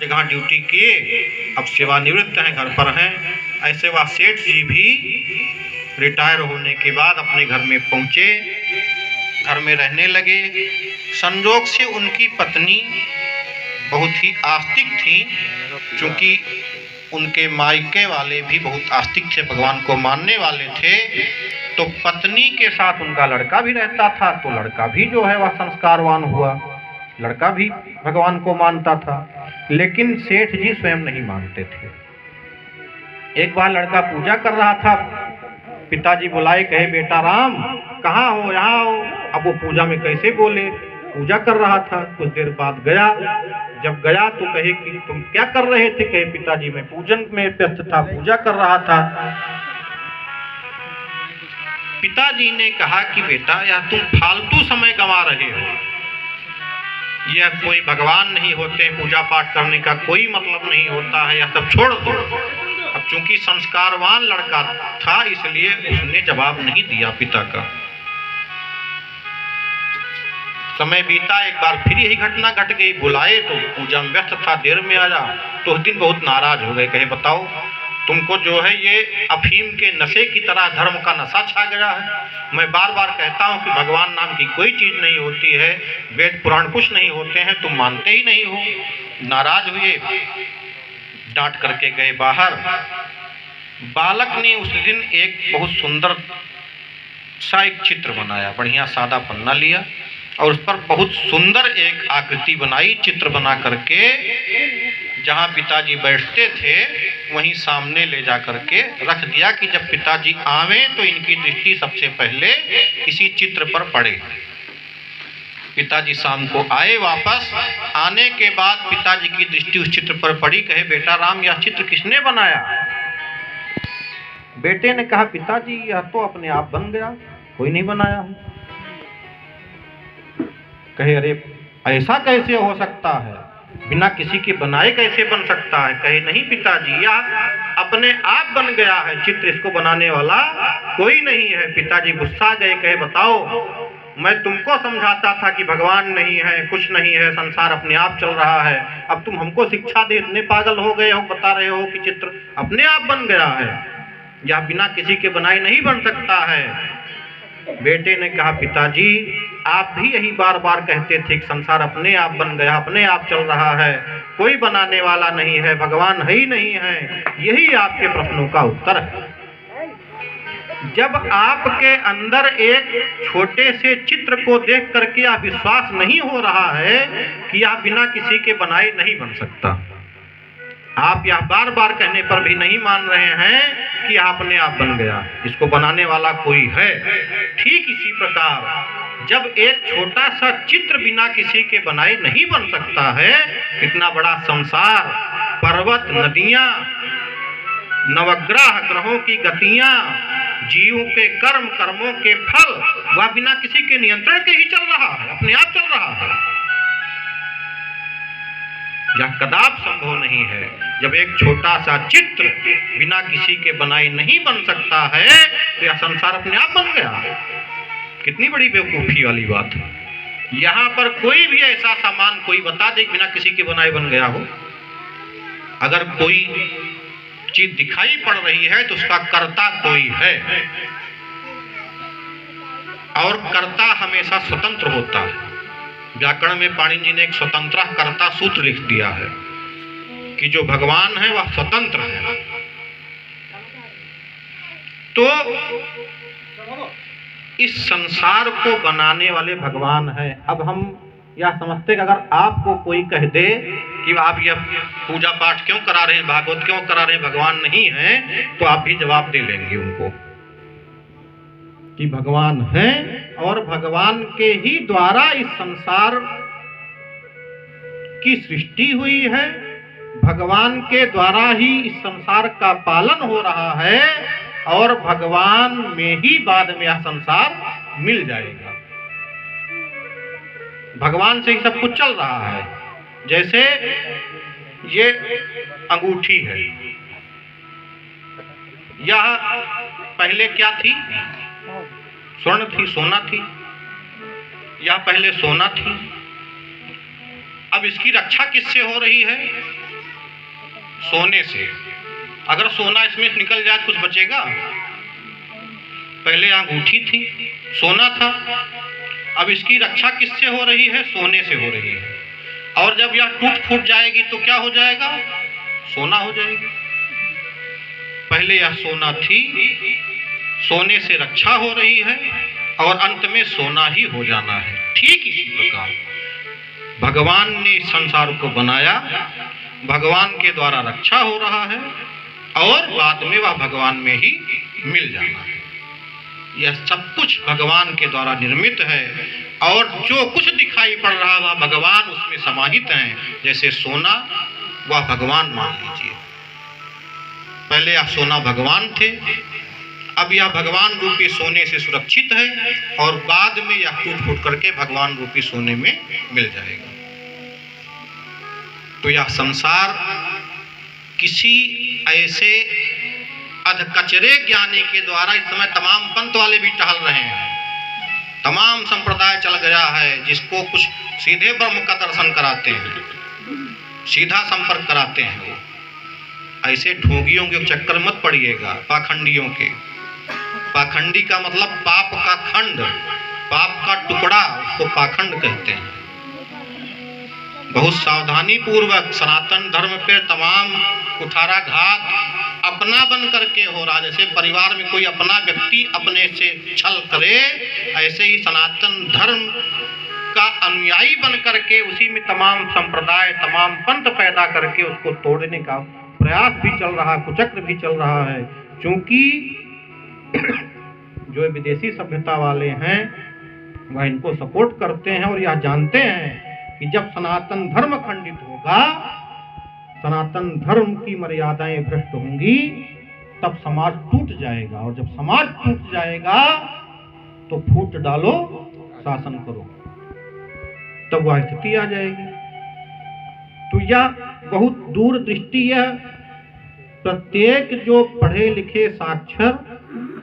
जगह ड्यूटी किए, अब सेवानिवृत्त हैं, घर पर हैं। ऐसे वह सेठ जी भी रिटायर होने के बाद अपने घर में पहुँचे, घर में रहने लगे। संजोग से उनकी पत्नी बहुत ही आस्तिक थी, क्योंकि उनके मायके वाले भी बहुत आस्तिक थे, भगवान को मानने वाले थे। तो पत्नी के साथ उनका लड़का भी रहता था, तो लड़का भी जो है वह संस्कारवान हुआ, लड़का भी भगवान को मानता था। लेकिन सेठ जी स्वयं नहीं मानते थे। एक बार लड़का पूजा कर रहा था, पिताजी बुलाए, कहे बेटा राम कहाँ हो, यहाँ हो। अब वो पूजा में कैसे बोले, पूजा कर रहा था। कुछ देर बाद गया, जब गया तो कहे कि तुम क्या कर रहे थे, कहे पिताजी मैं पूजन में व्यस्त था, पूजा कर रहा था। पिताजी ने कहा कि बेटा यह तुम फालतू समय गंवा रहे हो, यह कोई भगवान नहीं होते, पूजा पाठ करने का कोई मतलब नहीं होता है, यह सब छोड़ दो। अब चूंकि संस्कारवान लड़का था, इसलिए उसने जवाब नहीं दिया पिता का। समय बीता, एक बार फिर यही घटना घट गई, बुलाए तो पूजा में व्यस्त था, देर में आया। तो उस दिन बहुत नाराज हो गए, कहे बताओ तुमको जो है ये अफीम के नशे की तरह धर्म का नशा छा गया है। मैं बार बार कहता हूँ कि भगवान नाम की कोई चीज़ नहीं होती है, वेद पुराण कुछ नहीं होते हैं, तुम मानते ही नहीं हो। नाराज हुए, डांट करके गए बाहर। बालक ने उस दिन एक बहुत सुंदर सा एक चित्र बनाया, बढ़िया सादा पन्ना लिया और उस पर बहुत सुंदर एक आकृति बनाई, चित्र बना करके जहाँ पिताजी बैठते थे वहीं सामने ले जा करके रख दिया कि जब पिताजी आवें तो इनकी दृष्टि सबसे पहले इसी चित्र पर पड़े। पिताजी शाम को आए, वापस आने के बाद पिताजी की दृष्टि उस चित्र पर पड़ी। कहे बेटा राम यह चित्र किसने बनाया? बेटे ने कहा पिताजी यह तो अपने आप बन गया, कोई नहीं बनाया है। कहे अरे ऐसा कैसे हो सकता है, बिना किसी के बनाए कैसे बन सकता है? कहे नहीं पिताजी यह अपने आप बन गया है चित्र, इसको बनाने वाला कोई नहीं है। पिताजी गुस्सा गए, कहे बताओ मैं तुमको समझाता था कि भगवान नहीं है, कुछ नहीं है, संसार अपने आप चल रहा है, अब तुम हमको शिक्षा दे, इतने पागल हो गए हो, बता रहे हो कि चित्र अपने आप बन गया है, या बिना किसी के बनाए नहीं बन सकता है। बेटे ने कहा पिताजी आप भी यही बार बार कहते थे कि संसार अपने आप बन गया, अपने आप चल रहा है, कोई बनाने वाला नहीं है, भगवान है ही नहीं है, यही आपके प्रश्नों का उत्तर है। जब आपके अंदर एक छोटे से चित्र को देख करके यह विश्वास नहीं हो रहा है कि यह बिना किसी के बनाए नहीं बन सकता, आप यह बार बार कहने पर भी नहीं मान रहे हैं कि यह अपने आप बन गया, इसको बनाने वाला कोई है। ठीक इसी प्रकार जब एक छोटा सा चित्र बिना किसी के बनाए नहीं बन सकता है, इतना बड़ा संसार, पर्वत, नदियां, नवग्रह ग्रहों की गतियां, जीवों के कर्म, कर्मों के फल, वह बिना किसी के नियंत्रण के ही चल रहा है, अपने आप चल रहा है। यह कदाप संभव नहीं है। जब एक छोटा सा चित्र बिना किसी के बनाए नहीं बन सकता है तो यह संसार अपने आप बन गया। कितनी बड़ी बेवकूफी वाली बात है। यहाँ पर कोई भी ऐसा सामान कोई बता दे बिना किसी के बनाए बन गया हो। अगर कोई चीज दिखाई पड़ रही है तो उसका कर्ता कोई है, और कर्ता हमेशा स्वतंत्र होता है। व्याकरण में पाणिनि जी ने एक स्वतंत्र कर्ता सूत्र लिख दिया है कि जो भगवान है वह स्वतंत्र है। तो इस संसार को बनाने वाले भगवान है। अब हम यह समझते कि अगर आपको कोई कह दे कि आप यह पूजा पाठ क्यों करा रहे हैं, भागवत क्यों करा रहे हैं, भगवान नहीं है, तो आप भी जवाब दे लेंगे उनको कि भगवान है और भगवान के ही द्वारा इस संसार की सृष्टि हुई है, भगवान के द्वारा ही इस संसार का पालन हो रहा है, और भगवान में ही बाद में यह संसार मिल जाएगा। भगवान से ही सब कुछ चल रहा है। जैसे ये अंगूठी है, यह पहले क्या थी? स्वर्ण थी, सोना थी। यह पहले सोना थी, अब इसकी रक्षा किससे हो रही है? सोने से। अगर सोना इसमें निकल जाए कुछ बचेगा? पहले अंगूठी थी, सोना था, अब इसकी रक्षा किससे हो रही है? सोने से हो रही है। और जब यह टूट फूट जाएगी तो क्या हो जाएगा? सोना हो जाएगी। पहले यह सोना थी, सोने से रक्षा हो रही है और अंत में सोना ही हो जाना है। ठीक इसी प्रकार भगवान ने इस संसार को बनाया, भगवान के द्वारा रक्षा हो रहा है और बाद में वह भगवान में ही मिल जाना है। यह सब कुछ भगवान के द्वारा निर्मित है और जो कुछ दिखाई पड़ रहा वह भगवान उसमें समाहित हैं। जैसे सोना, वह भगवान मान लीजिए। पहले यह सोना भगवान थे, अब यह भगवान रूपी सोने से सुरक्षित है और बाद में यह टूट फूट करके भगवान रूपी सोने में मिल जाएगा। तो यह संसार किसी ऐसे अधकचरे ज्ञानी के द्वारा इस समय तमाम पंथ वाले भी टहल रहे हैं, तमाम संप्रदाय चल गया है, जिसको कुछ सीधे ब्रह्म का दर्शन कराते हैं, सीधा संपर्क कराते हैं। वो ऐसे ढोंगियों के चक्कर मत पड़िएगा, पाखंडियों के। पाखंडी का मतलब पाप का खंड, पाप का टुकड़ा, उसको पाखंड कहते हैं। बहुत सावधानी पूर्वक सनातन धर्म पे तमाम कुठाराघात अपना बन करके हो रहा। जैसे परिवार में कोई अपना व्यक्ति अपने से छल करे, ऐसे ही सनातन धर्म का अनुयायी बन करके उसी में तमाम संप्रदाय, तमाम पंथ पैदा करके उसको तोड़ने का प्रयास भी चल रहा, कुचक्र भी चल रहा है। क्योंकि जो विदेशी सभ्यता वाले हैं वह इनको सपोर्ट करते हैं और यह जानते हैं कि जब सनातन धर्म खंडित होगा, सनातन धर्म की मर्यादाएं भ्रष्ट होंगी, तब समाज टूट जाएगा और जब समाज टूट जाएगा तो फूट डालो, शासन करो, तब वह स्थिति आ जाएगी। तो यह बहुत दूरदृष्टि है। प्रत्येक जो पढ़े लिखे साक्षर,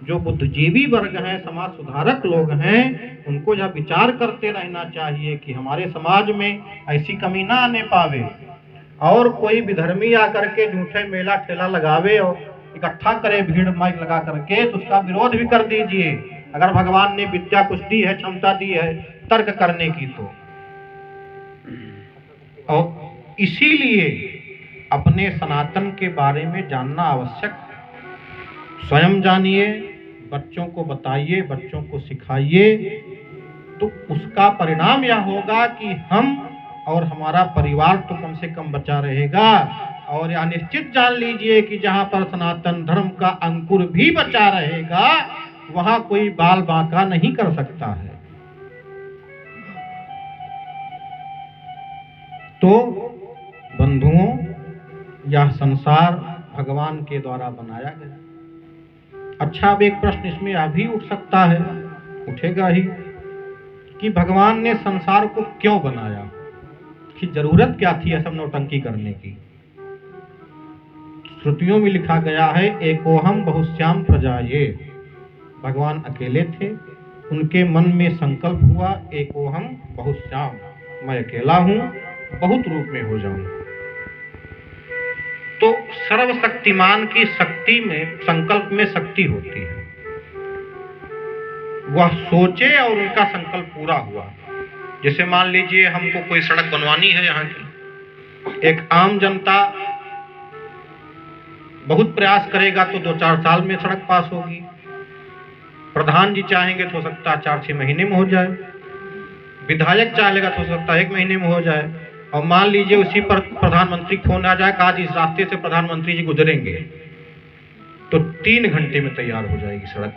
जो बुद्धिजीवी वर्ग हैं, समाज सुधारक लोग हैं, उनको यह विचार करते रहना चाहिए कि हमारे समाज में ऐसी कमी ना आने पावे और कोई विधर्मी आकर के झूठे मेला ठेला लगावे और इकट्ठा करे भीड़ माइक लगा करके, तो उसका विरोध भी कर दीजिए। अगर भगवान ने विद्या कुछ दी है, क्षमता दी है तर्क करने की, तो और इसीलिए अपने सनातन के बारे में जानना आवश्यक। स्वयं जानिए, बच्चों को बताइए, बच्चों को सिखाइए, तो उसका परिणाम यह होगा कि हम और हमारा परिवार तो कम से कम बचा रहेगा। और यह निश्चित जान लीजिए कि जहाँ पर सनातन धर्म का अंकुर भी बचा रहेगा, वहाँ कोई बाल बांका नहीं कर सकता है। तो बंधुओं, यह संसार भगवान के द्वारा बनाया गया। अच्छा, अब एक प्रश्न इसमें यह भी उठ सकता है, उठेगा ही, कि भगवान ने संसार को क्यों बनाया, कि जरूरत क्या थी सब नौटंकी करने की। श्रुतियों में लिखा गया है, एकोहम बहुश्याम प्रजाये। भगवान अकेले थे, उनके मन में संकल्प हुआ, एकोहम बहुश्याम, मैं अकेला हूं, बहुत रूप में हो जाऊं। तो सर्वशक्तिमान की शक्ति में, संकल्प में शक्ति होती है। वह सोचे और उनका संकल्प पूरा हुआ। जैसे मान लीजिए हमको कोई सड़क बनवानी है यहाँ की, एक आम जनता बहुत प्रयास करेगा तो 2-4 साल में सड़क पास होगी। प्रधान जी चाहेंगे तो हो सकता है 4-6 महीने में हो जाए, विधायक चाहेगा तो हो सकता है 1 महीने में हो जाए। और मान लीजिए उसी पर प्रधानमंत्री फोन आ जाए कि आज इस रास्ते से प्रधानमंत्री जी गुजरेंगे, तो 3 घंटे में तैयार हो जाएगी सड़क।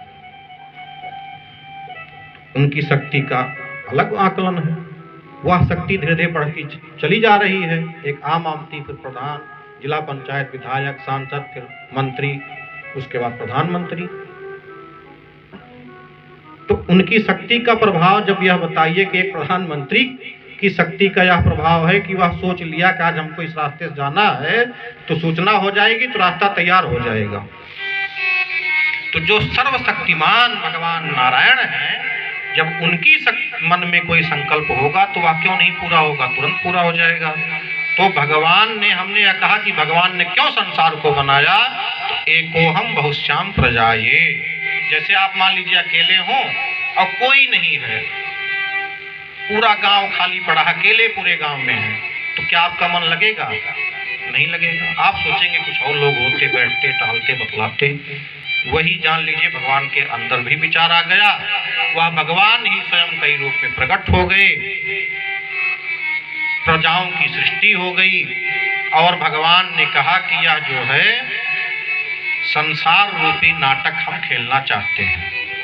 उनकी शक्ति का अलग आकलन है। वह शक्ति धीरे धीरे बढ़ती चली जा रही है। एक आम आमती, फिर प्रधान, जिला पंचायत, विधायक, सांसद, फिर मंत्री, उसके बाद प्रधानमंत्री। तो उनकी शक्ति का प्रभाव, जब यह बताइए कि एक प्रधानमंत्री की शक्ति का यह प्रभाव है कि वह सोच लिया कि आज हमको इस रास्ते से जाना है, तो सूचना हो जाएगी, तो रास्ता तैयार हो जाएगा। तो जो सर्वशक्तिमान भगवान नारायण हैं, जब उनकी मन में कोई संकल्प होगा तो वह क्यों नहीं पूरा होगा, तुरंत पूरा हो जाएगा। तो भगवान ने, हमने यह कहा कि भगवान ने क्यों संसार को बनाया, तो एकोहम बहुश्याम प्रजाये। जैसे आप मान लीजिए अकेले हों और कोई नहीं है, पूरा गांव खाली पड़ा, अकेले पूरे गांव में है, तो क्या आपका मन लगेगा? नहीं लगेगा। आप सोचेंगे कुछ और लोग होते, बैठते, टहलते, बतलाते। वही जान लीजिए भगवान के अंदर भी विचार आ गया, वह भगवान ही स्वयं कई रूप में प्रकट हो गए, प्रजाओं की सृष्टि हो गई। और भगवान ने कहा कि यह जो है संसार रूपी नाटक हम खेलना चाहते हैं।